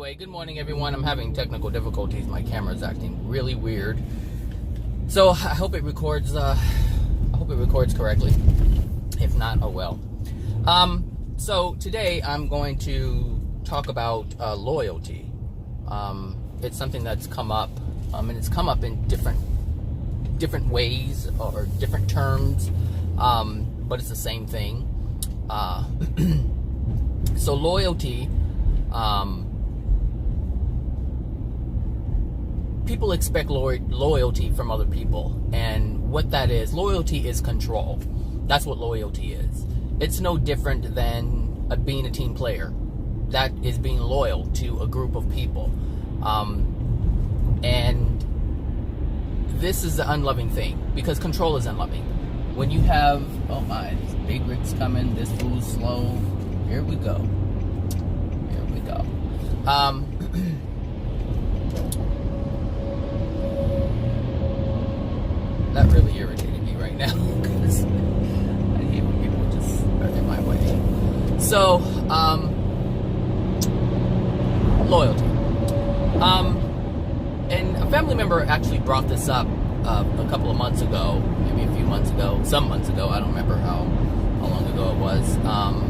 Anyway, good morning, everyone. I'm having technical difficulties. My camera's acting really weird. So I hope it records. I hope it records correctly. If not, oh well. So today I'm going to talk about loyalty. It's something that's come up, and it's come up in different ways or different terms, but it's the same thing. So loyalty. People expect loyalty from other people, and what that is, loyalty is control. That's what loyalty is. It's no different than being a team player. That is being loyal to a group of people, and this is the unloving thing, because control is unloving. When you have, oh my, this big rig's coming, this fool's slow, here we go. That really irritated me right now because I hate when people just are in my way. So, loyalty. And a family member actually brought this up a couple of months ago, maybe a few months ago, some months ago. I don't remember how long ago it was. Hold on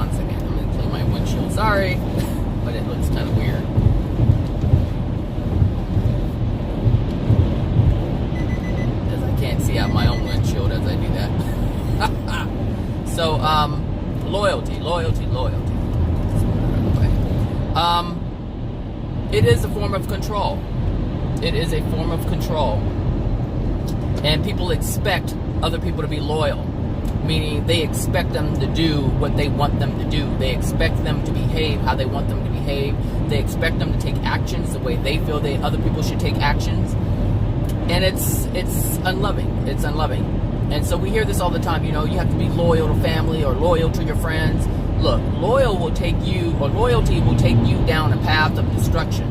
a second. I'm going to clean my windshield. Sorry, but it looks kind of weird. See out my own windshield as I do that. So, loyalty. It is a form of control. It is a form of control. And people expect other people to be loyal, meaning they expect them to do what they want them to do. They expect them to behave how they want them to behave. They expect them to take actions the way they feel other people should take actions. And it's unloving. It's unloving. And so we hear this all the time, you have to be loyal to family or loyal to your friends. Look, loyalty will take you down a path of destruction.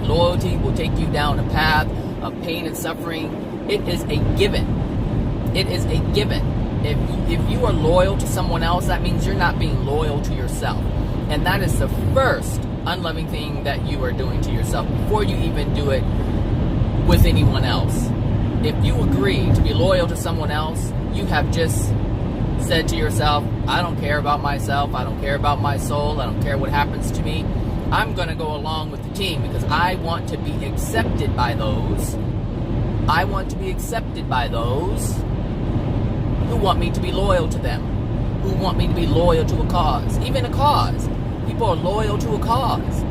Loyalty will take you down a path of pain and suffering. It is a given. It is a given. If you are loyal to someone else, that means you're not being loyal to yourself. And that is the first unloving thing that you are doing to yourself before you even do it with anyone else. If you agree to be loyal to someone else, you have just said to yourself, I don't care about myself, I don't care about my soul, I don't care what happens to me. I'm going to go along with the team because I want to be accepted by those. I want to be accepted by those who want me to be loyal to them, who want me to be loyal to a cause. Even a cause. People are loyal to a cause.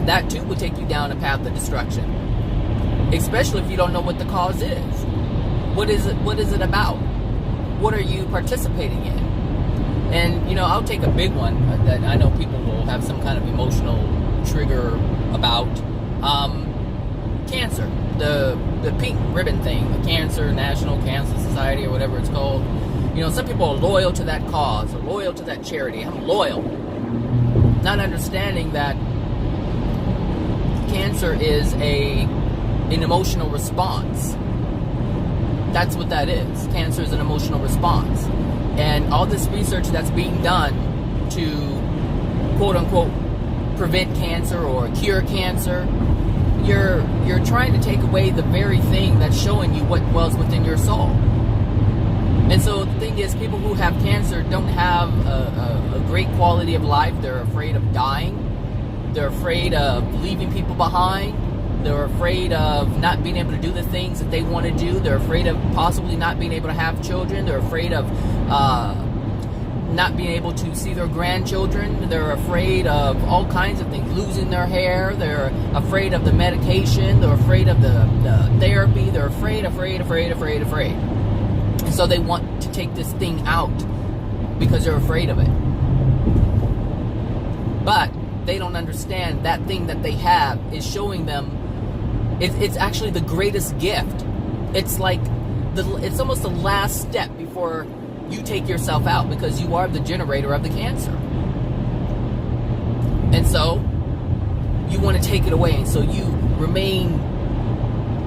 That too will take you down a path of destruction. Especially if you don't know what the cause is. What is it about? What are you participating in? And, I'll take a big one that I know people will have some kind of emotional trigger about. Cancer. The pink ribbon thing. The Cancer, National Cancer Society, or whatever it's called. Some people are loyal to that cause, or loyal to that charity. I'm loyal. Not understanding that cancer is an emotional response. That's what that is. Cancer is an emotional response. And all this research that's being done to quote unquote prevent cancer or cure cancer, you're trying to take away the very thing that's showing you what dwells within your soul. And so the thing is, people who have cancer don't have a great quality of life. They're afraid of dying. They're afraid of leaving people behind. They're afraid of not being able to do the things that they want to do. They're afraid of possibly not being able to have children. They're afraid of not being able to see their grandchildren. They're afraid of all kinds of things, losing their hair. They're afraid of the medication. They're afraid of the therapy. They're afraid. And so they want to take this thing out because they're afraid of it. But they don't understand that thing that they have is showing them it's actually the greatest gift. It's like it's almost the last step before you take yourself out, because you are the generator of the cancer. And so you want to take it away, and so you remain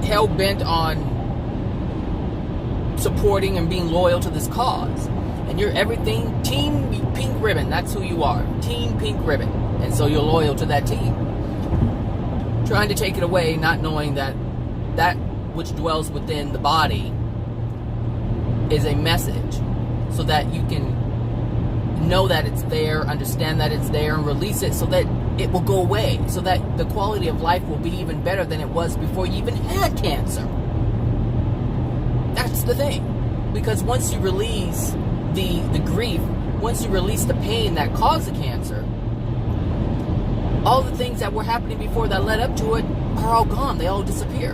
hell-bent on supporting and being loyal to this cause. And You're everything. Team Pink Ribbon. That's who you are. Team Pink Ribbon. And so you're loyal to that team. Trying to take it away, not knowing that that which dwells within the body is a message, so that you can know that it's there, understand that it's there, and release it so that it will go away, so that the quality of life will be even better than it was before you even had cancer. That's the thing. Because once you release the grief, once you release the pain that caused the cancer, all the things that were happening before that led up to it are all gone. They all disappear.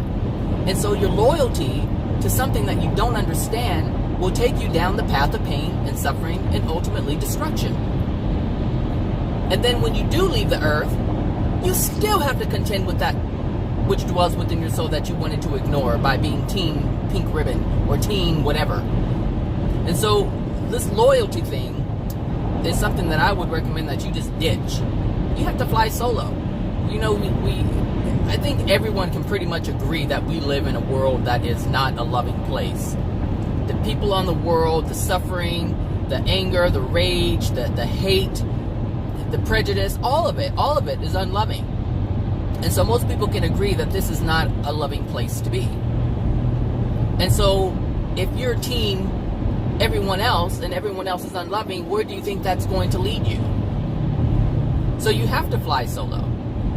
And so your loyalty to something that you don't understand will take you down the path of pain and suffering and ultimately destruction. And then when you do leave the earth, you still have to contend with that which dwells within your soul that you wanted to ignore by being Team Pink Ribbon or Team whatever. And so this loyalty thing is something that I would recommend that you just ditch. You have to fly solo. You know, I think everyone can pretty much agree that we live in a world that is not a loving place. The people on the world, the suffering, the anger, the rage, the hate, the prejudice, all of it is unloving. And so most people can agree that this is not a loving place to be. And so if you're team everyone else and everyone else is unloving, where do you think that's going to lead you? So you have to fly solo.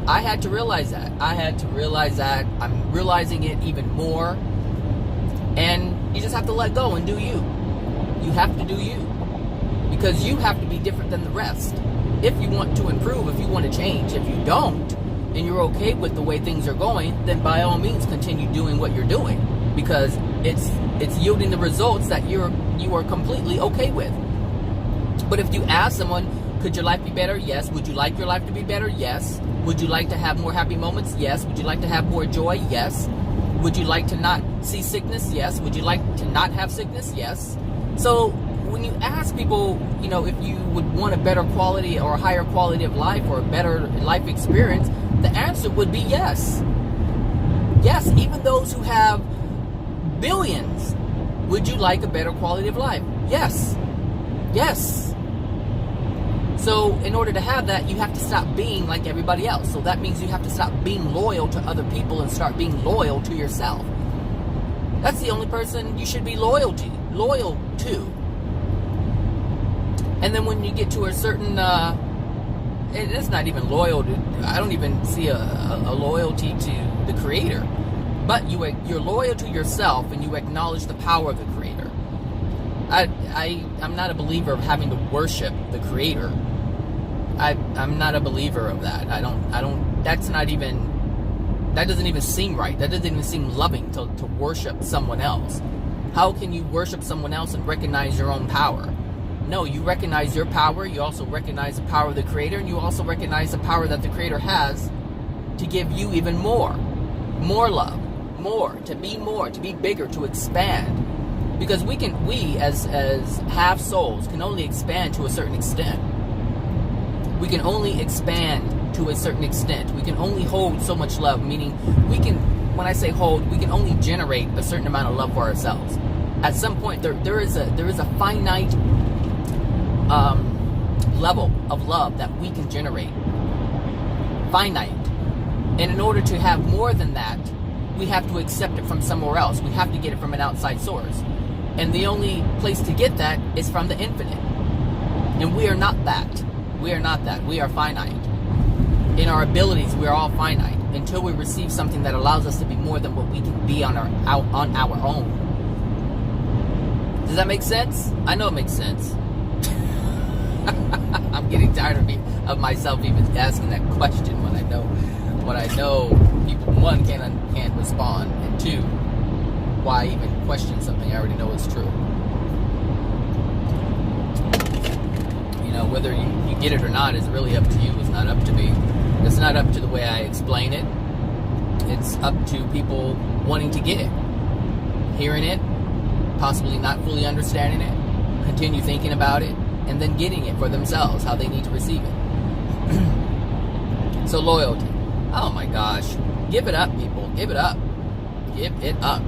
I had to realize that. I'm realizing it even more. And you just have to let go and do you. You have to do you. Because you have to be different than the rest. If you want to improve, if you want to change. If you don't, and you're okay with the way things are going, then by all means continue doing what you're doing. Because it's yielding the results that you are completely okay with. But if you ask someone, could your life be better? Yes. Would you like your life to be better? Yes. Would you like to have more happy moments? Yes. Would you like to have more joy? Yes. Would you like to not see sickness? Yes. Would you like to not have sickness? Yes. So when you ask people, you know, if you would want a better quality or a higher quality of life or a better life experience, the answer would be yes. Yes. Even those who have billions, would you like a better quality of life? Yes. Yes. So in order to have that, you have to stop being like everybody else. So that means you have to stop being loyal to other people and start being loyal to yourself. That's the only person you should be loyal to. And then when you get to a certain, it's not even loyal to, I don't even see a loyalty to the Creator. But you're loyal to yourself and you acknowledge the power of the Creator. I'm not a believer of having to worship the Creator. I'm not a believer of that. That doesn't even seem right. That doesn't even seem loving to worship someone else. How can you worship someone else and recognize your own power? No, you recognize your power. You also recognize the power of the Creator, and you also recognize the power that the Creator has to give you even more love, to be bigger, to expand. Because we as half souls can only expand to a certain extent. We can only expand to a certain extent. We can only hold so much love, meaning when I say hold, we can only generate a certain amount of love for ourselves. At some point, there is a finite level of love that we can generate. Finite. And in order to have more than that, we have to accept it from somewhere else. We have to get it from an outside source. And the only place to get that is from the infinite. And we are not that. We are not that. We are finite. In our abilities, we are all finite until we receive something that allows us to be more than what we can be on our own. Does that make sense? I know it makes sense. I'm getting tired of myself even asking that question when I know people, one, can't respond, and two, why even question something I already know is true. You know, whether you get it or not is really up to you. It's not up to me. It's not up to the way I explain it. It's up to people wanting to get it, hearing it, possibly not fully understanding it, continue thinking about it, and then getting it for themselves, how they need to receive it. So loyalty. Oh my gosh. Give it up, people. Give it up. Give it up.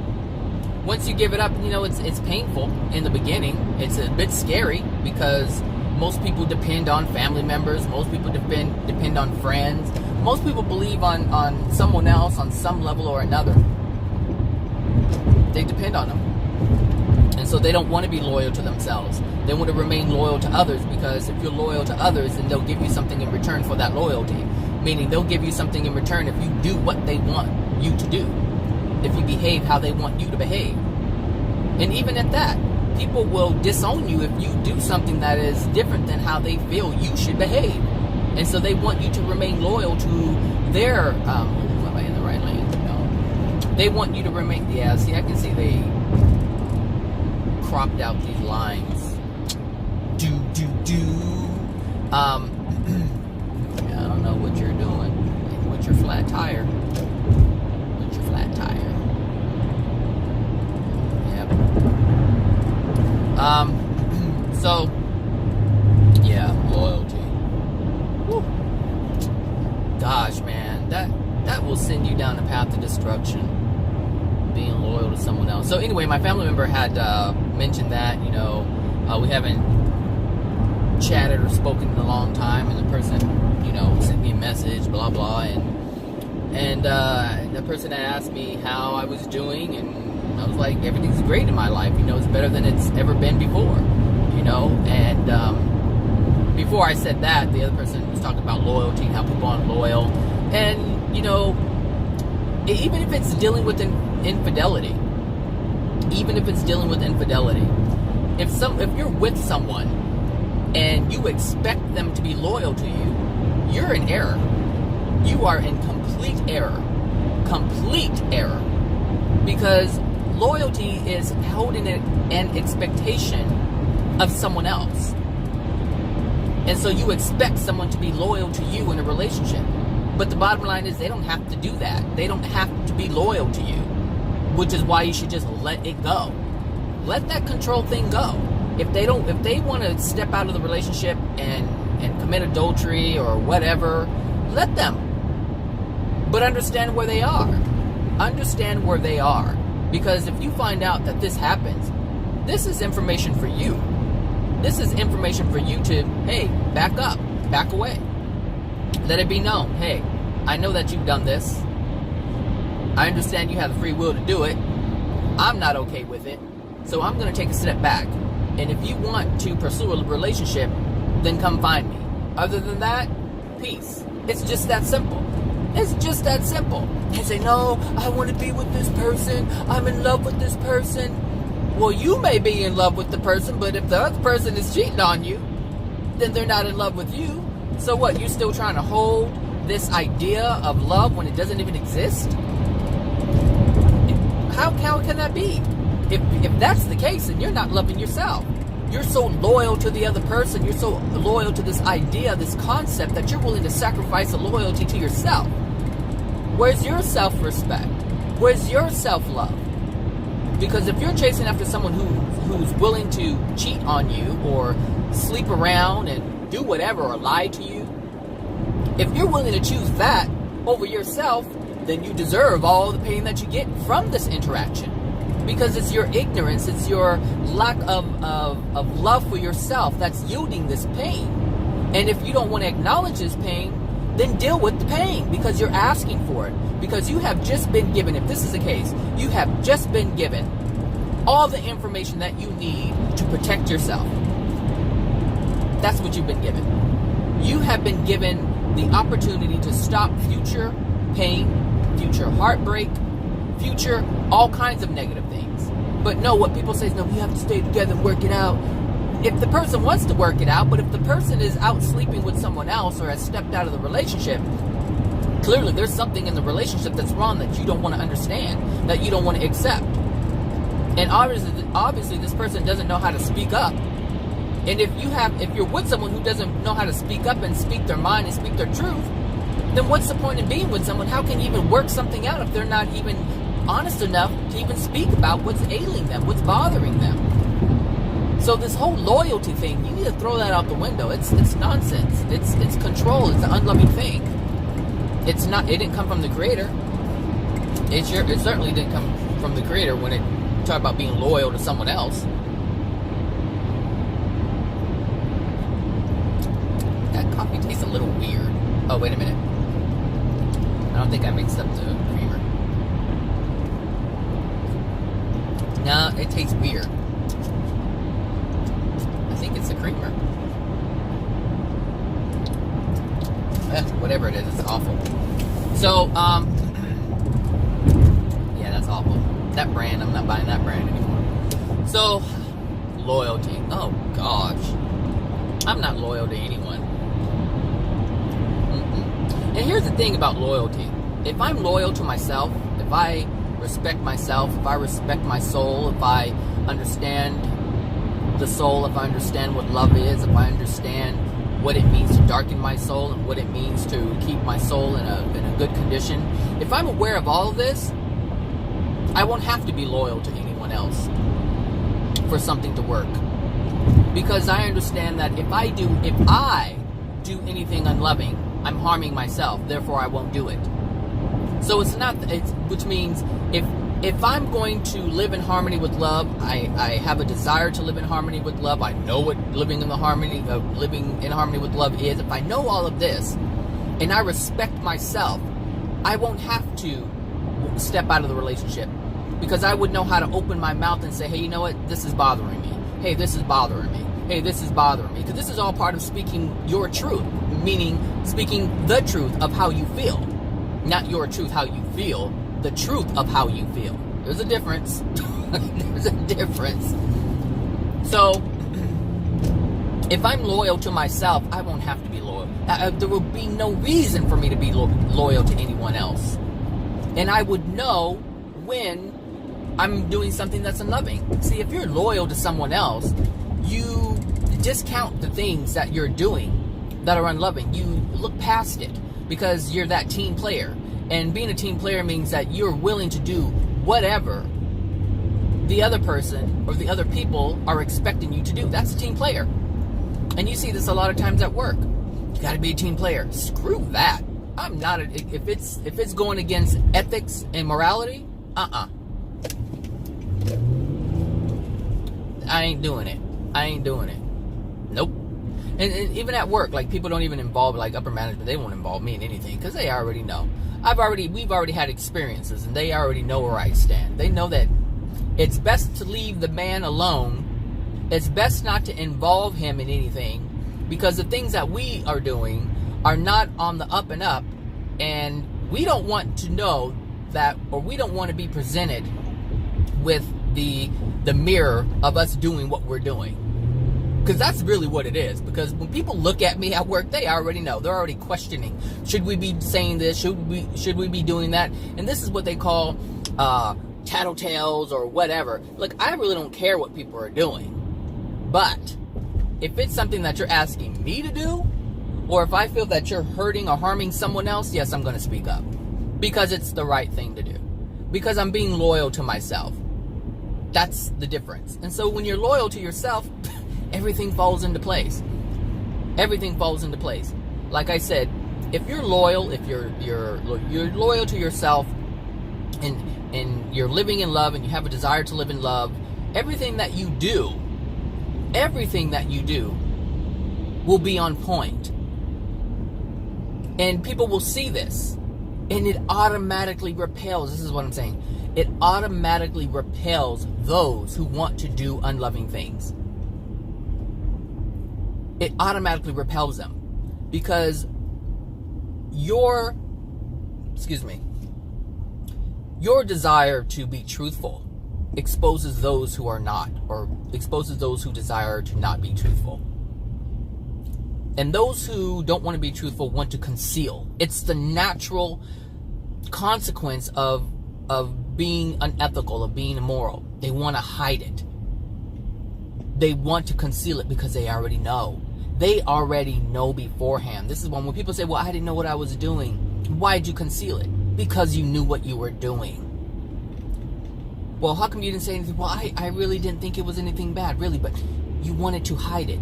once you give it up, it's painful in the beginning. It's a bit scary because most people depend on family members. Most people depend on friends. Most people believe on someone else on some level or another. They depend on them. And so they don't want to be loyal to themselves. They want to remain loyal to others, because if you're loyal to others, then they'll give you something in return for that loyalty. Meaning they'll give you something in return if you do what they want you to do. If you behave how they want you to behave. And even at that, people will disown you if you do something that is different than how they feel you should behave. And so they want you to remain loyal to their, am I in the right lane? No. They want you to remain, yeah, see, I can see they cropped out these lines. I don't know what you're doing with your flat tire. With your flat tire. Yep. So, yeah, loyalty. Woo. Gosh, man, that will send you down a path of destruction. Being loyal to someone else. So anyway, my family member had mentioned that, we haven't chatted or spoken in a long time, and the person, sent me a message, blah blah, and the person asked me how I was doing, and I was like, everything's great in my life, it's better than it's ever been before, and before I said that, the other person was talking about loyalty and how people aren't loyal, and even if it's dealing with infidelity, if you're with someone and you expect them to be loyal to you, you're in error. You are in complete error. Because loyalty is holding an expectation of someone else. And so you expect someone to be loyal to you in a relationship. But the bottom line is they don't have to do that. They don't have to be loyal to you. Which is why you should just let it go. Let that control thing go. If they want to step out of the relationship and commit adultery or whatever, let them. But understand where they are. Because if you find out that this happens, this is information for you. This is information for you to, hey, back up, back away. Let it be known, hey, I know that you've done this. I understand you have the free will to do it. I'm not okay with it. So I'm going to take a step back. And if you want to pursue a relationship, then come find me. Other than that, peace. It's just that simple. You say, no, I want to be with this person. I'm in love with this person. Well, you may be in love with the person, but if the other person is cheating on you, then they're not in love with you. So what, you still trying to hold this idea of love when it doesn't even exist? How can that be? If that's the case, then you're not loving yourself. You're so loyal to the other person. You're so loyal to this idea, this concept, that you're willing to sacrifice a loyalty to yourself. Where's your self-respect? Where's your self-love? Because if you're chasing after someone who's willing to cheat on you or sleep around and do whatever or lie to you, if you're willing to choose that over yourself, then you deserve all the pain that you get from this interaction. Because it's your ignorance, it's your lack of love for yourself that's yielding this pain. And if you don't want to acknowledge this pain, then deal with the pain, because you're asking for it. Because you have just been given, if this is the case, you have just been given all the information that you need to protect yourself. That's what you've been given. You have been given the opportunity to stop future pain, future heartbreak, future all kinds of negative things. But no, what people say is, no, we have to stay together and work it out. If the person wants to work it out, but if the person is out sleeping with someone else or has stepped out of the relationship, clearly there's something in the relationship that's wrong that you don't want to understand, that you don't want to accept. And obviously this person doesn't know how to speak up. And if you're with someone who doesn't know how to speak up and speak their mind and speak their truth, then what's the point in being with someone? How can you even work something out if they're not even honest enough to even speak about what's ailing them, what's bothering them? So this whole loyalty thing, you need to throw that out the window. It's nonsense. It's control. It's an unloving thing. It didn't come from the Creator. It certainly didn't come from the Creator when talk about being loyal to someone else. That coffee tastes a little weird. Oh, wait a minute. I don't think I mixed up the creamer. Nah, it tastes weird. I think it's the creamer. Whatever it is, it's awful. So, yeah, that's awful. That brand, I'm not buying that brand anymore. So, loyalty. Oh, gosh. I'm not loyal to anyone. And here's the thing about loyalty. If I'm loyal to myself, if I respect myself, if I respect my soul, if I understand the soul, if I understand what love is, if I understand what it means to darken my soul and what it means to keep my soul in a good condition, if I'm aware of all of this, I won't have to be loyal to anyone else for something to work. Because I understand that if I do anything unloving, I'm harming myself, therefore I won't do it. So which means if I'm going to live in harmony with love, I have a desire to live in harmony with love. I know what living in harmony with love is. If I know all of this, and I respect myself, I won't have to step out of the relationship, because I would know how to open my mouth and say, hey, you know what? This is bothering me. Hey, this is bothering me. Hey, this is bothering me. Because this is all part of speaking your truth, meaning speaking the truth of how you feel. Not your truth, how you feel. The truth of how you feel. There's a difference. There's a difference. So, if I'm loyal to myself, I won't have to be loyal. There will be no reason for me to be loyal to anyone else. And I would know when I'm doing something that's unloving. See, if you're loyal to someone else, you discount the things that you're doing that are unloving. You look past it because you're that team player. And being a team player means that you're willing to do whatever the other person or the other people are expecting you to do. That's a team player. And you see this a lot of times at work. You got to be a team player. Screw that. I'm not if it's going against ethics and morality, I ain't doing it. I ain't doing it. Nope. And even at work, like, people don't even involve, like, upper management. They won't involve me in anything because they already know. We've already had experiences, and they already know where I stand. They know that it's best to leave the man alone. It's best not to involve him in anything, because the things that we are doing are not on the up and up, and we don't want to know that, or we don't want to be presented with the mirror of us doing what we're doing. Because that's really what it is. Because when people look at me at work, they already know. They're already questioning. Should we be saying this? Should we be doing that? And this is what they call tattletales or whatever. Look, I really don't care what people are doing. But if it's something that you're asking me to do, or if I feel that you're hurting or harming someone else, yes, I'm going to speak up. Because it's the right thing to do. Because I'm being loyal to myself. That's the difference. And so when you're loyal to yourself, everything falls into place. Everything falls into place. Like I said, if you're loyal, if you're loyal to yourself, and you're living in love, and you have a desire to live in love, everything that you do will be on point. And people will see this, and it automatically repels. This is what I'm saying. It automatically repels those who want to do unloving things. It automatically repels them, because your desire to be truthful exposes those who are not, or exposes those who desire to not be truthful. And those who don't want to be truthful want to conceal. It's the natural consequence of being unethical, of being immoral. They want to hide it. They want to conceal it because they already know. They already know beforehand. This is when people say, well, I didn't know what I was doing. Why'd you conceal it? Because you knew what you were doing. Well, how come you didn't say anything? Well, I really didn't think it was anything bad, really, but you wanted to hide it.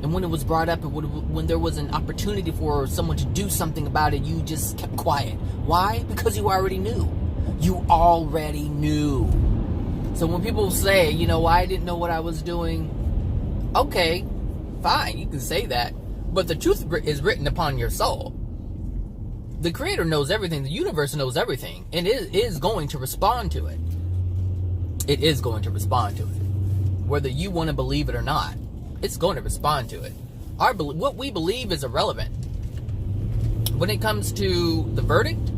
And when it was brought up, when there was an opportunity for someone to do something about it, you just kept quiet. Why? Because you already knew. You already knew. So when people say, I didn't know what I was doing, okay, fine, you can say that. But the truth is written upon your soul. The Creator knows everything. The universe knows everything. And it is going to respond to it. It is going to respond to it. Whether you want to believe it or not, it's going to respond to it. What we believe is irrelevant. When it comes to the verdict,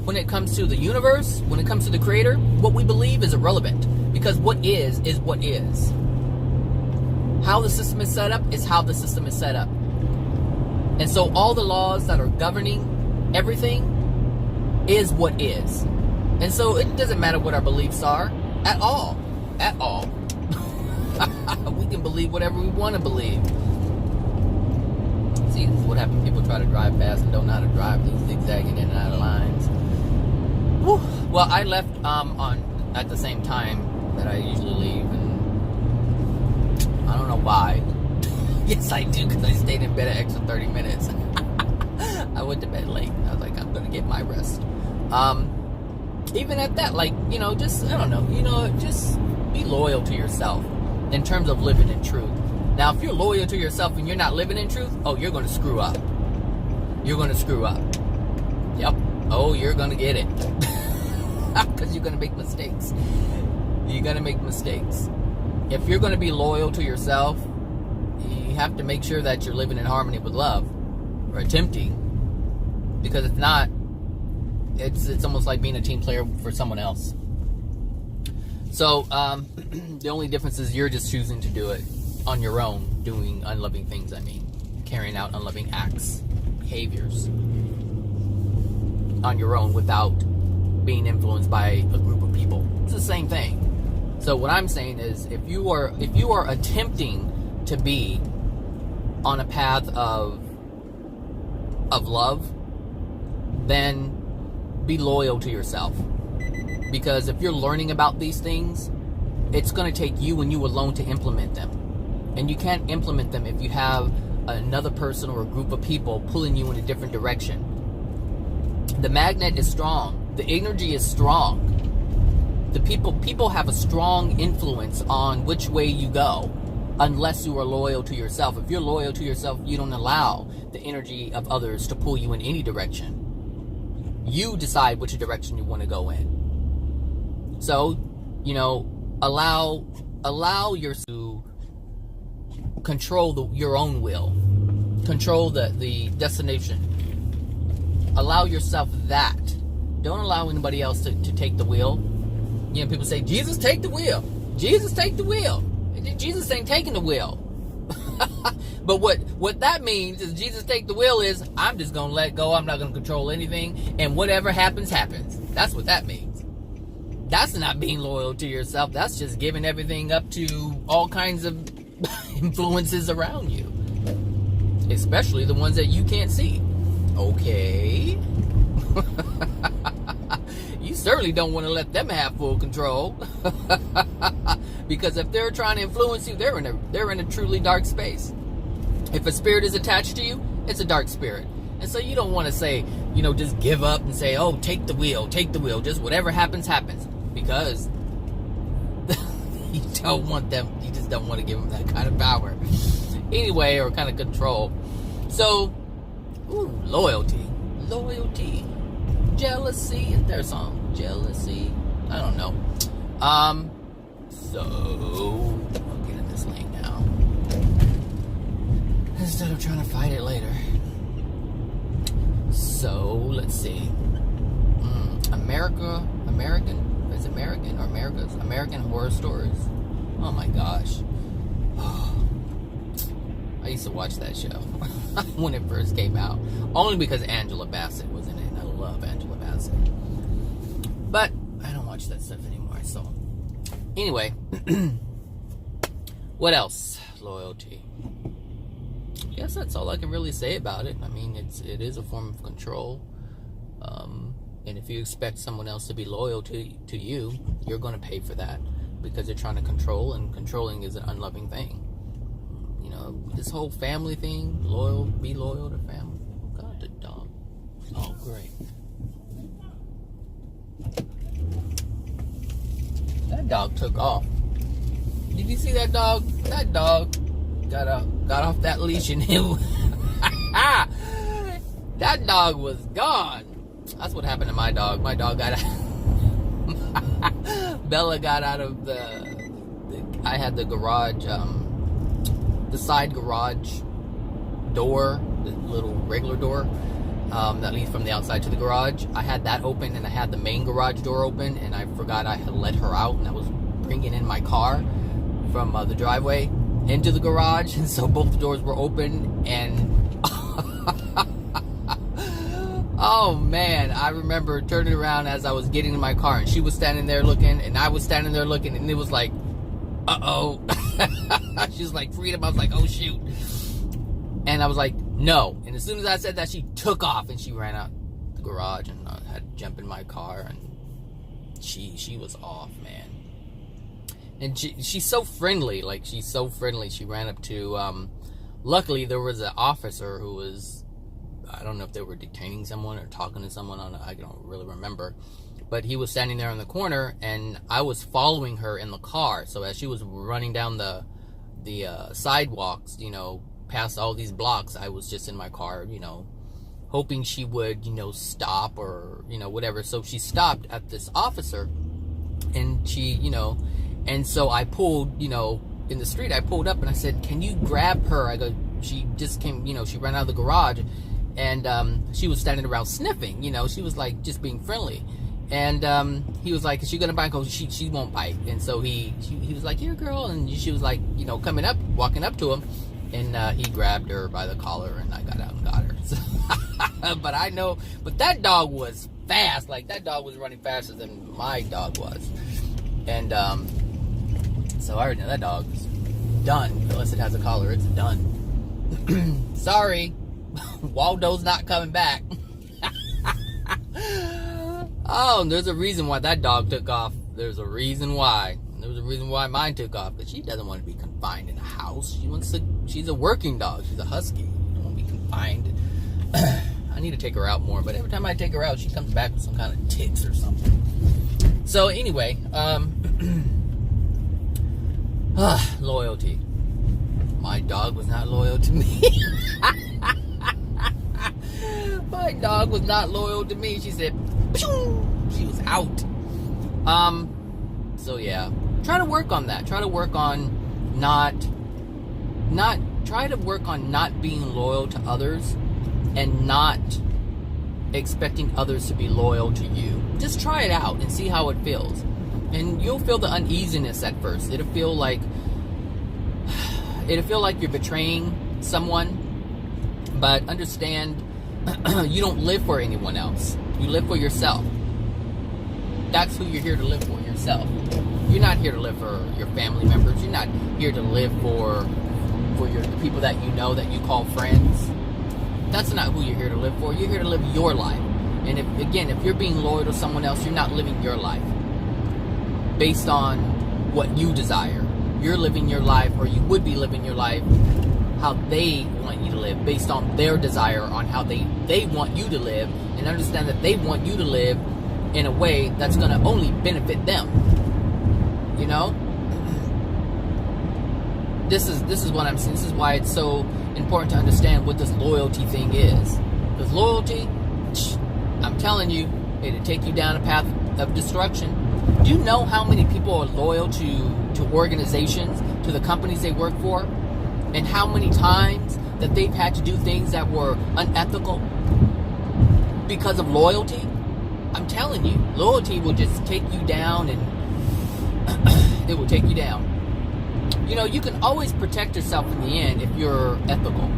when it comes to the universe, when it comes to the Creator, what we believe is irrelevant. Because what is what is. How the system is set up is how the system is set up. And so all the laws that are governing everything is what is. And so it doesn't matter what our beliefs are at all. At all. We can believe whatever we want to believe. See, this is what happens when people try to drive fast and don't know how to drive. These zigzagging in and out of lines. Whew. Well, I left at the same time that I usually leave, and I don't know why. Yes, I do, because I stayed in bed an extra 30 minutes. I went to bed late. I was like, I'm going to get my rest. Even at that, just, I don't know, just be loyal to yourself in terms of living in truth. Now, if you're loyal to yourself and you're not living in truth, you're going to screw up. You're going to screw up. Yep. You're going to get it. Because you're going to make mistakes. You're going to make mistakes. If you're going to be loyal to yourself, you have to make sure that you're living in harmony with love, or attempting, because if not, it's almost like being a team player for someone else. So the only difference is you're just choosing to do it on your own, doing unloving things. Carrying out unloving acts, behaviors on your own without being influenced by a group of people. It's the same thing. So what I'm saying is, if you are attempting to be on a path of love, then be loyal to yourself. Because if you're learning about these things, it's going to take you and you alone to implement them. And you can't implement them if you have another person or a group of people pulling you in a different direction. The magnet is strong. The energy is strong. The people have a strong influence on which way you go, unless you are loyal to yourself. If you're loyal to yourself, you don't allow the energy of others to pull you in any direction. You decide which direction you want to go in. So, allow yourself to control your own will, control the destination. Allow yourself that. Don't allow anybody else to take the wheel. People say, Jesus, take the wheel. Jesus, take the wheel. Jesus ain't taking the wheel. But what that means is, Jesus take the wheel is, I'm just going to let go. I'm not going to control anything. And whatever happens, happens. That's what that means. That's not being loyal to yourself. That's just giving everything up to all kinds of influences around you. Especially the ones that you can't see. Okay. You certainly don't want to let them have full control. Because if they're trying to influence you, they're in a truly dark space. If a spirit is attached to you, it's a dark spirit. And so you don't want to say, just give up and say, take the wheel, just whatever happens, happens. Because you don't want them, you just don't want to give them that kind of power. Anyway, or kind of control. So, loyalty. Jealousy is their song. Jealousy. I don't know. So I'll get in this lane now, instead of trying to fight it later. So let's see. American Horror Stories. Oh my gosh. I used to watch that show when it first came out, only because Angela Bassett was in it, and I love Angela Bassett. But I don't watch that stuff anymore. So anyway, what else? Loyalty. I guess that's all I can really say about it. It is a form of control. And if you expect someone else to be loyal to you, you're going to pay for that, because they're trying to control, and controlling is an unloving thing. This whole family thing, be loyal to family. Oh God, the dog. Oh, great. That That dog took off. Did you see that dog? That dog got off that leash and that dog was gone. That's what happened to my dog. My dog got out. Bella got out of I had the garage, the side garage door, the little regular door that leads from the outside to the garage. I had that open, and I had the main garage door open, and I forgot I had let her out, and I was bringing in my car from the driveway into the garage, and so both doors were open, and oh man, I remember turning around as I was getting in my car, and she was standing there looking, and I was standing there looking, and it was like, uh-oh. She was like, freedom. I was like, oh shoot. And I was like, no. And as soon as I said that, she took off, and she ran out the garage, and I had to jump in my car, and she was off, man. And she's so friendly, like, she's so friendly. She ran up to, luckily there was an officer who was, I don't know if they were detaining someone or talking to someone, I don't really remember. But he was standing there in the corner, and I was following her in the car. So as she was running down the sidewalks, you know, past all these blocks, I was just in my car, you know, hoping she would, you know, stop or, you know, whatever. So she stopped at this officer, and she, you know, and so I pulled, you know, in the street, I pulled up and I said, can you grab her? I go, she just came, you know, she ran out of the garage, and she was standing around sniffing, you know, she was like just being friendly. And he was like, is she gonna bite? Because she won't bite. And so he was like, here girl, and she was like, you know, walking up to him, and he grabbed her by the collar, and I got out and got her. So, but that dog was fast. Like, that dog was running faster than my dog was. And so I already know that dog's done. Unless it has a collar, it's done. Sorry, Waldo's not coming back. Oh, there's a reason why that dog took off. There's a reason why. There's a reason why mine took off. But she doesn't want to be confined in a house. She's a working dog. She's a husky. She don't want to be confined. I need to take her out more. But every time I take her out, she comes back with some kind of ticks or something. So anyway, loyalty. My dog was not loyal to me. My dog was not loyal to me. She said, she was out. So yeah, try to work on that. Try to work on not being loyal to others, and not expecting others to be loyal to you. Just try it out and see how it feels. And you'll feel the uneasiness at first. It'll feel like you're betraying someone, but understand, you don't live for anyone else. You live for yourself. That's who you're here to live for, yourself. You're not here to live for your family members. You're not here to live for the people that you know, that you call friends. That's not who you're here to live for. You're here to live your life. And if you're being loyal to someone else, you're not living your life based on what you desire. You're living your life, or you would be living your life how they want you to live, based on their desire on how they want you to live, and understand that they want you to live in a way that's going to only benefit them. You know? This is what I'm saying. This is why it's so important to understand what this loyalty thing is. Because loyalty, I'm telling you, it'll take you down a path of destruction. Do you know how many people are loyal to organizations, to the companies they work for? And how many times that they've had to do things that were unethical because of loyalty? I'm telling you, loyalty will just take you down, and it will take you down. You know, you can always protect yourself in the end if you're ethical.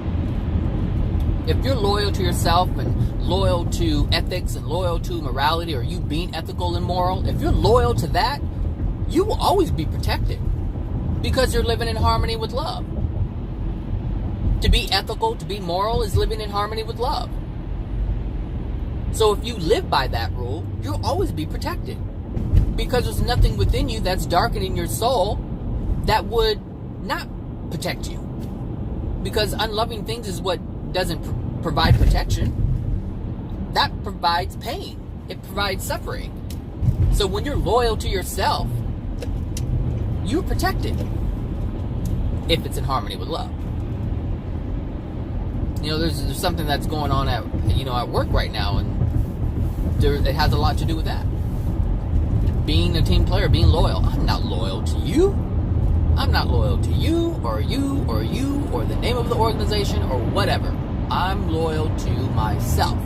If you're loyal to yourself and loyal to ethics and loyal to morality, or you being ethical and moral, if you're loyal to that, you will always be protected because you're living in harmony with love. To be ethical, to be moral, is living in harmony with love. So if you live by that rule, you'll always be protected. Because there's nothing within you that's darkening your soul that would not protect you. Because unloving things is what doesn't provide protection. That provides pain. It provides suffering. So when you're loyal to yourself, you're protected if it's in harmony with love. You know, there's something that's going on at work right now, and it has a lot to do with that. Being a team player, being loyal. I'm not loyal to you. I'm not loyal to you, or the name of the organization, or whatever. I'm loyal to myself.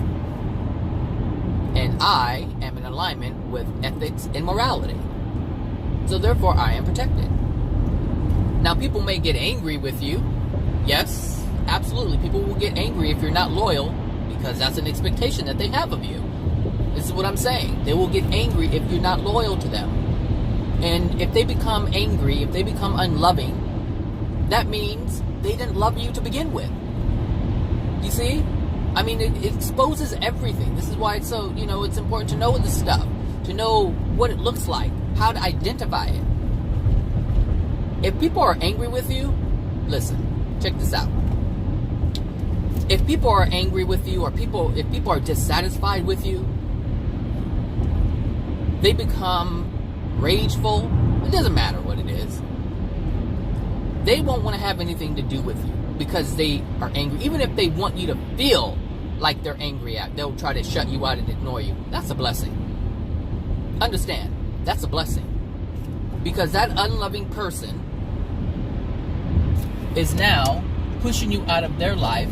And I am in alignment with ethics and morality. So therefore, I am protected. Now, people may get angry with you. Yes, absolutely. People will get angry if you're not loyal, because that's an expectation that they have of you. This is what I'm saying. They will get angry if you're not loyal to them. And if they become angry, if they become unloving, that means they didn't love you to begin with. You see? I mean, it exposes everything. This is why it's so, it's important to know this stuff. To know what it looks like. How to identify it. If people are angry with you, listen, check this out. If people are angry with you, or if people are dissatisfied with you, they become rageful. It doesn't matter what it is. They won't want to have anything to do with you because they are angry. Even if they want you to feel like they're angry at, they'll try to shut you out and ignore you. That's a blessing. Understand, that's a blessing. Because that unloving person is now pushing you out of their life.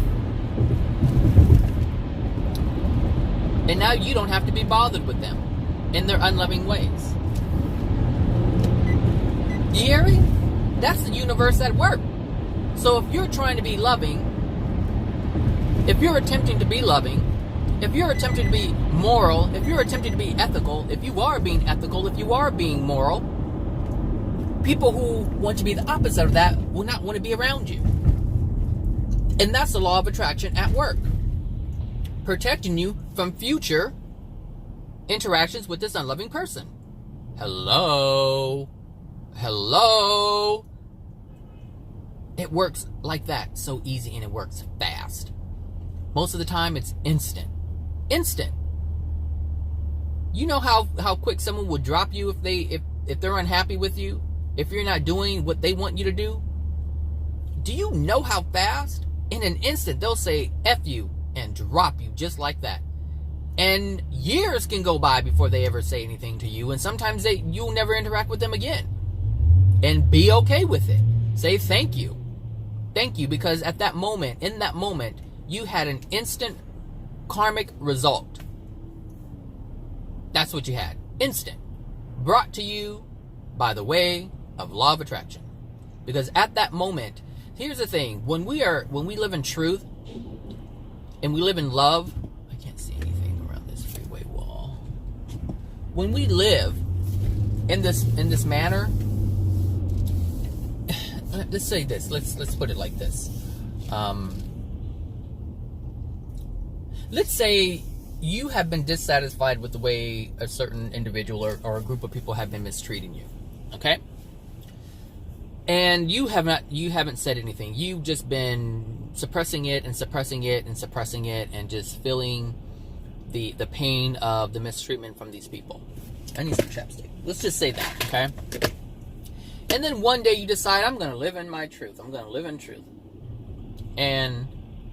And now you don't have to be bothered with them in their unloving ways. You hear me? That's the universe at work. So if you're trying to be loving, if you're attempting to be loving, if you're attempting to be moral, if you're attempting to be ethical, if you are being ethical, if you are being moral, people who want to be the opposite of that will not want to be around you. And that's the law of attraction at work. Protecting you from future interactions with this unloving person. Hello? It works like that. So easy, and it works fast. Most of the time, it's instant. Instant. You know how quick someone will drop you if they're unhappy with you? If you're not doing what they want you to do? Do you know how fast? In an instant, they'll say F you and drop you just like that. And years can go by before they ever say anything to you. And sometimes you'll never interact with them again. And be okay with it. Say thank you. Thank you, because in that moment, you had an instant karmic result. That's what you had. Instant. Brought to you by the way of law of attraction. Because at that moment, here's the thing. When we live in truth and we live in love, I can't see anything around this freeway wall. When we live in this manner, let's say this. Let's put it like this. Let's say you have been dissatisfied with the way a certain individual or a group of people have been mistreating you. Okay? And you haven't said anything. You've just been suppressing it and just feeling the pain of the mistreatment from these people. I need some chapstick. Let's just say that, okay? And then one day you decide, I'm going to live in my truth. I'm going to live in truth. And,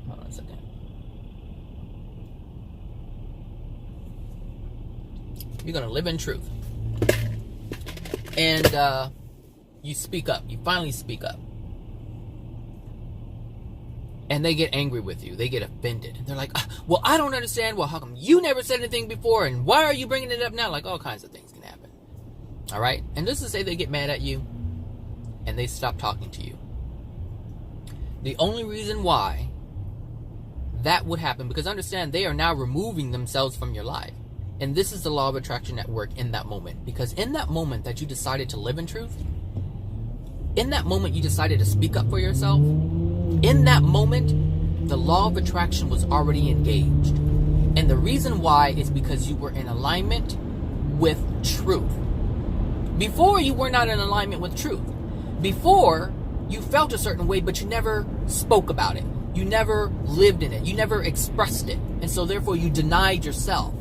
hold on a second. You're going to live in truth. And, you speak up. You finally speak up. And they get angry with you. They get offended. And they're like, well, I don't understand. Well, how come you never said anything before? And why are you bringing it up now? Like, all kinds of things can happen. All right? And just to say they get mad at you and they stop talking to you. The only reason why that would happen, because understand, they are now removing themselves from your life. And this is the law of attraction at work in that moment. Because in that moment that you decided to live in truth, in that moment you decided to speak up for yourself, in that moment, the law of attraction was already engaged. And the reason why is because you were in alignment with truth. Before, you were not in alignment with truth. Before, you felt a certain way, but you never spoke about it. You never lived in it. You never expressed it. And so therefore, you denied yourself.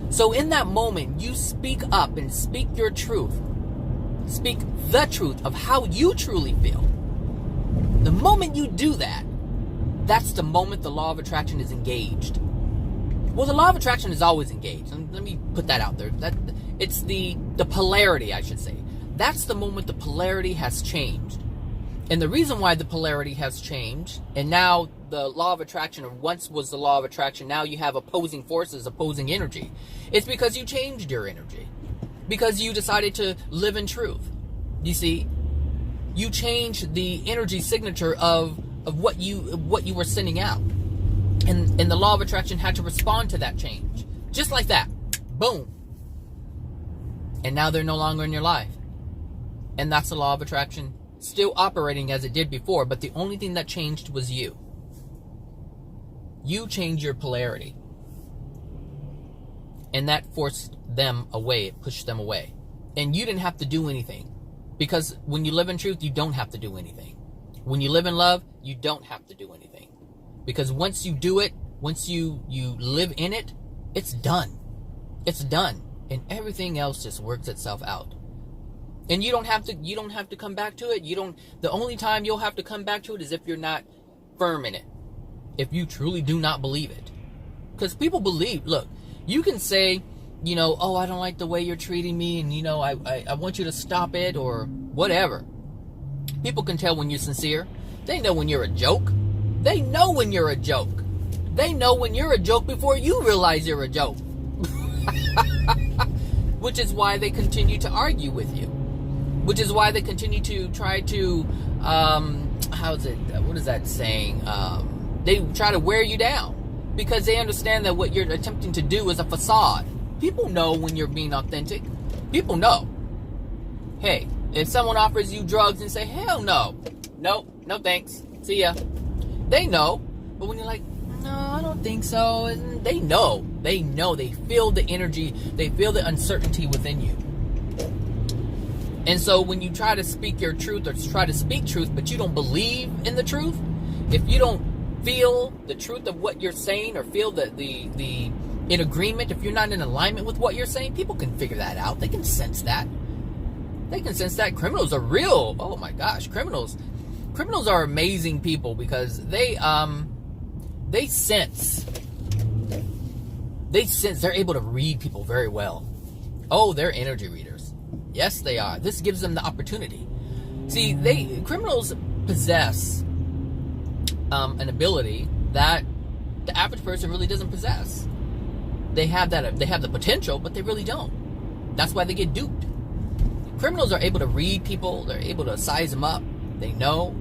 So in that moment, you speak up and speak your truth. Speak the truth of how you truly feel. The moment you do that, that's the moment the law of attraction is engaged. Well, the law of attraction is always engaged. Let me put that out there. It's the polarity, I should say. That's the moment the polarity has changed. And the reason why the polarity has changed, and now the law of attraction, or once was the law of attraction, now you have opposing forces, opposing energy. It's because you changed your energy. Because you decided to live in truth. You see, you changed the energy signature of what you were sending out. And the law of attraction had to respond to that change. Just like that. Boom. And now they're no longer in your life. And that's the law of attraction still operating as it did before, but the only thing that changed was you. You changed your polarity. And that forced them away. It pushed them away. And you didn't have to do anything. Because when you live in truth, you don't have to do anything. When you live in love, you don't have to do anything. Because once you do it, once you live in it, it's done. It's done. And everything else just works itself out. And you don't have to come back to it. The only time you'll have to come back to it is if you're not firm in it. If you truly do not believe it. Because people believe, look, you can say, oh, I don't like the way you're treating me, and I want you to stop it, or whatever. People can tell when you're sincere. They know when you're a joke. They know when you're a joke. They know when you're a joke before you realize you're a joke. Which is why they continue to argue with you. Which is why they continue to try to, what is that saying? They try to wear you down. Because they understand that what you're attempting to do is a facade. People know when you're being authentic. People know. Hey, if someone offers you drugs and say, hell no. No thanks. See ya. They know. But when you're like, no, I don't think so. They know. They know. They feel the energy. They feel the uncertainty within you. And so when you try to speak your truth or try to speak truth, but you don't believe in the truth, if you don't feel the truth of what you're saying or feel the in agreement, if you're not in alignment with what you're saying, people can figure that out. They can sense that. They can sense that. Criminals are real. Oh my gosh, criminals are amazing people because they sense. They're able to read people very well. Oh, they're energy readers. Yes, they are. This gives them the opportunity. See, criminals possess an ability that the average person really doesn't possess. They have the potential, but they really don't. That's why they get duped. Criminals are able to read people. They're able to size them up. They know.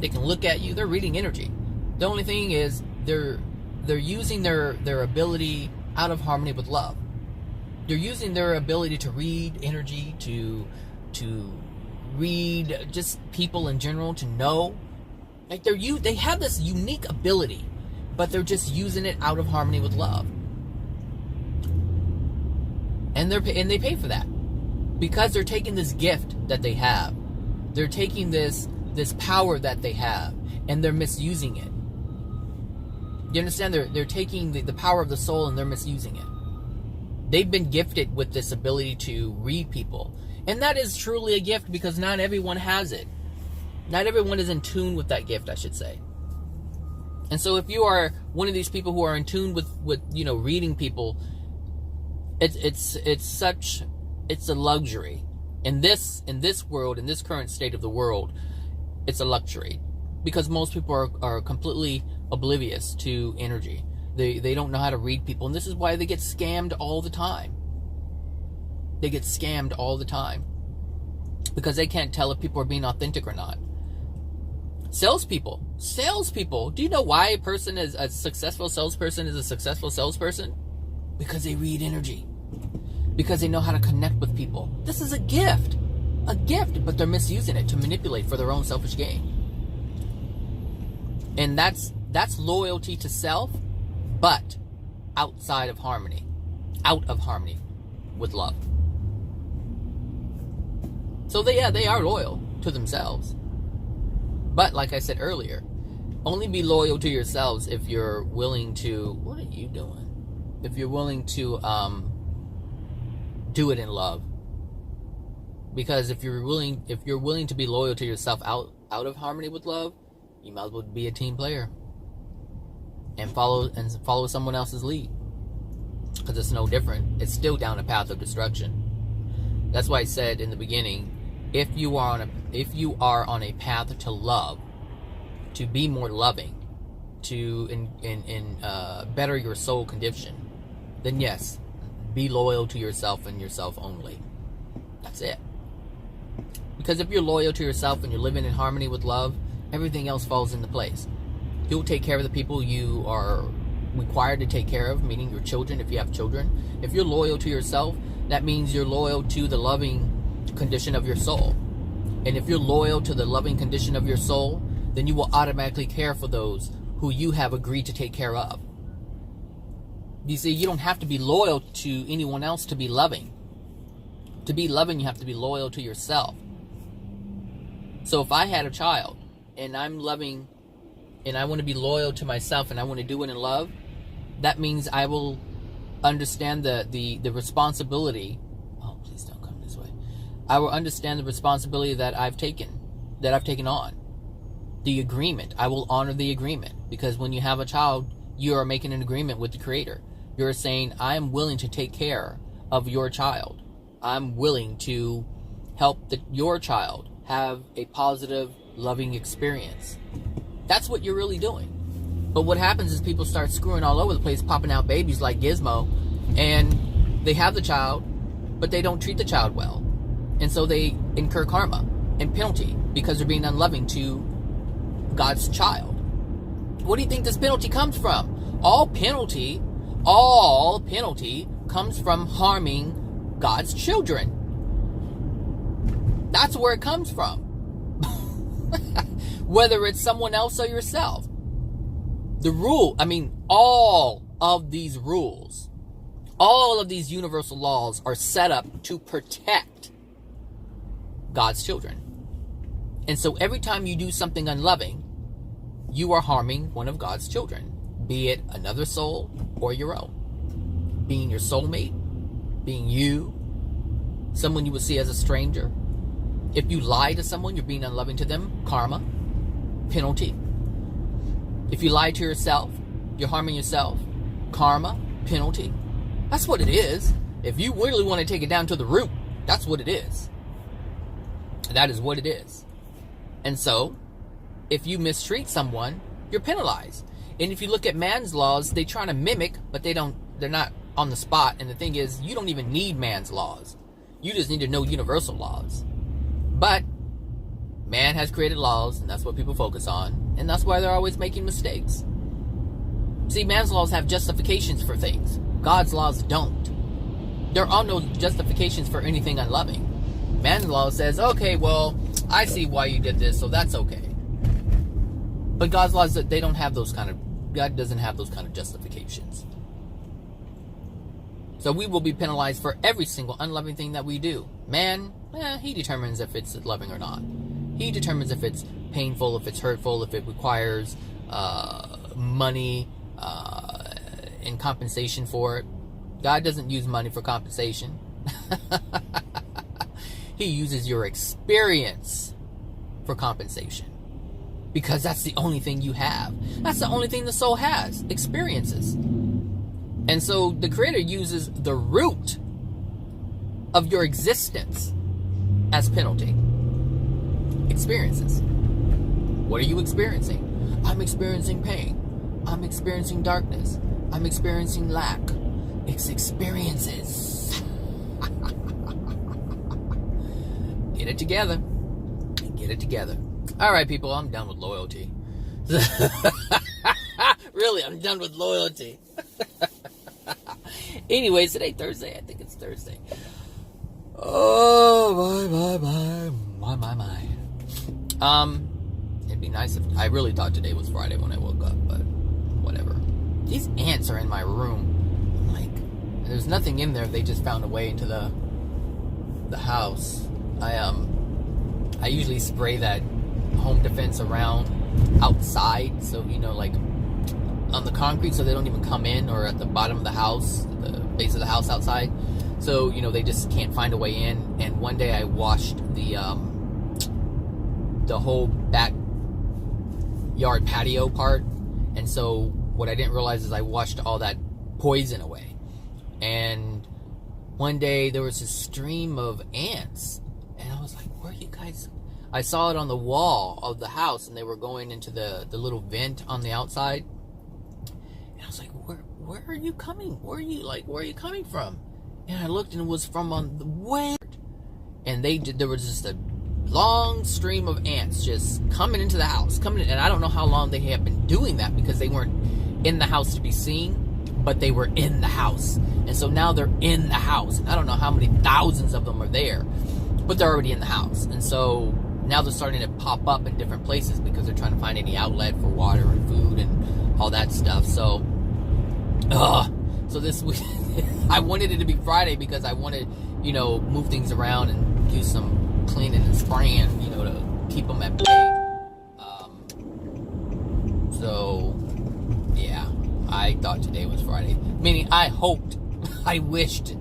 They can look at you. They're reading energy. The only thing is they're using their ability out of harmony with love. They're using their ability to read energy, to read just people in general, to know. Like they have this unique ability, but they're just using it out of harmony with love. And they pay for that. Because they're taking this gift that they have. They're taking this power that they have, and they're misusing it. You understand? They're taking the power of the soul and they're misusing it. They've been gifted with this ability to read people. And that is truly a gift because not everyone has it. Not everyone is in tune with that gift, I should say. And so if you are one of these people who are in tune with reading people, it's a luxury. In this world, in this current state of the world, it's a luxury. Because most people are completely oblivious to energy. They don't know how to read people, and this is why they get scammed all the time. They get scammed all the time. Because they can't tell if people are being authentic or not. Salespeople. Do you know why a successful salesperson is a successful salesperson? Because they read energy. Because they know how to connect with people. This is a gift. A gift, but they're misusing it to manipulate for their own selfish gain. And that's loyalty to self, but outside of harmony. Out of harmony with love. So they are loyal to themselves. But like I said earlier, only be loyal to yourselves if you're willing to... What are you doing? If you're willing to do it in love. Because if you're willing to be loyal to yourself out of harmony with love, you might as well be a team player and follow someone else's lead. Because it's no different. It's still down a path of destruction. That's why I said in the beginning, if you are on a path to love, to be more loving, to better your soul condition, then yes, be loyal to yourself and yourself only. That's it. Because if you're loyal to yourself and you're living in harmony with love, everything else falls into place. You'll take care of the people you are required to take care of, meaning your children, if you have children. If you're loyal to yourself, that means you're loyal to the loving condition of your soul. And if you're loyal to the loving condition of your soul, then you will automatically care for those who you have agreed to take care of. You see, you don't have to be loyal to anyone else to be loving. To be loving, you have to be loyal to yourself. So if I had a child and I'm loving and I want to be loyal to myself and I want to do it in love, that means I will understand the responsibility. Oh, please don't come this way. I will understand the responsibility that I've taken on. The agreement. I will honor the agreement. Because when you have a child, you are making an agreement with the Creator. You're saying, I am willing to take care of your child. I'm willing to help your child have a positive, loving experience. That's what you're really doing. But what happens is people start screwing all over the place, popping out babies like Gizmo, and they have the child, but they don't treat the child well. And so they incur karma and penalty because they're being unloving to God's child. What do you think this penalty comes from? All penalty comes from harming God's children. That's where it comes from. Whether it's someone else or yourself. All of these rules, all of these universal laws are set up to protect God's children. And so every time you do something unloving, you are harming one of God's children, be it another soul or your own. Being your soulmate, being you, someone you would see as a stranger. If you lie to someone, you're being unloving to them, karma, penalty. If you lie to yourself, you're harming yourself, karma, penalty. That's what it is. If you really want to take it down to the root, that's what it is. That is what it is. And so, if you mistreat someone, you're penalized. And if you look at man's laws, they try to mimic, but they're not on the spot. And the thing is, you don't even need man's laws. You just need to know universal laws. But man has created laws, and that's what people focus on. And that's why they're always making mistakes. See, man's laws have justifications for things. God's laws don't. There are no justifications for anything unloving. Man's law says, okay, well, I see why you did this, so that's okay. But God's laws, God doesn't have those kind of justifications. So we will be penalized for every single unloving thing that we do. Man, he determines if it's loving or not. He determines if it's painful, if it's hurtful, if it requires money in compensation for it. God doesn't use money for compensation. He uses your experience for compensation. Because that's the only thing you have. That's the only thing the soul has. Experiences. And so the Creator uses the root of your existence as penalty. Experiences. What are you experiencing? I'm experiencing pain. I'm experiencing darkness. I'm experiencing lack. It's experiences. Get it together. Get it together. All right, people, I'm done with loyalty. Really, I'm done with loyalty. Anyways, today Thursday. I think it's Thursday. Oh, my. It'd be nice if... I really thought today was Friday when I woke up, but whatever. These ants are in my room. I'm like, there's nothing in there. They just found a way into the house. I usually spray that home defense around outside, so like on the concrete, so they don't even come in, or at the bottom of the house, the base of the house outside. So, they just can't find a way in. And one day I washed the whole backyard patio part. And so what I didn't realize is I washed all that poison away. And one day there was a stream of ants. And I was like, where are you guys? I saw it on the wall of the house, and they were going into the little vent on the outside. And I was like, where are you coming? Where are you coming from? And I looked, and it was from on the way. And there was just a long stream of ants just coming into the house, and I don't know how long they have been doing that, because they weren't in the house to be seen, but they were in the house. And so now they're in the house. And I don't know how many thousands of them are there, but they're already in the house. And so now they're starting to pop up in different places because they're trying to find any outlet for water and food and all that stuff. So this week I wanted it to be Friday because I wanted, move things around and do some cleaning and spraying, to keep them at bay. So yeah, I thought today was Friday. Meaning I hoped, I wished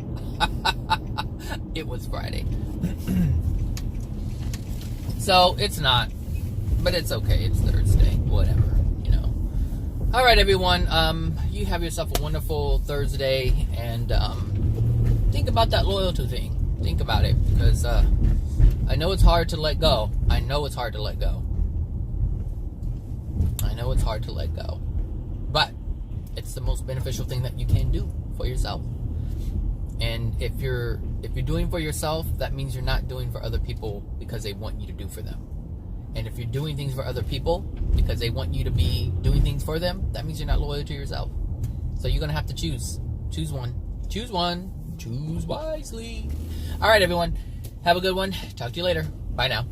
it was Friday. So it's not, but it's okay. It's Thursday, whatever, All right, everyone. You have yourself a wonderful Thursday, and think about that loyalty thing. Think about it, because I know it's hard to let go. I know it's hard to let go. But it's the most beneficial thing that you can do for yourself. And if you're doing for yourself, that means you're not doing for other people because they want you to do for them. And if you're doing things for other people because they want you to be doing things for them, that means you're not loyal to yourself. So you're going to have to choose. Choose one. Choose wisely. All right, everyone. Have a good one. Talk to you later. Bye now.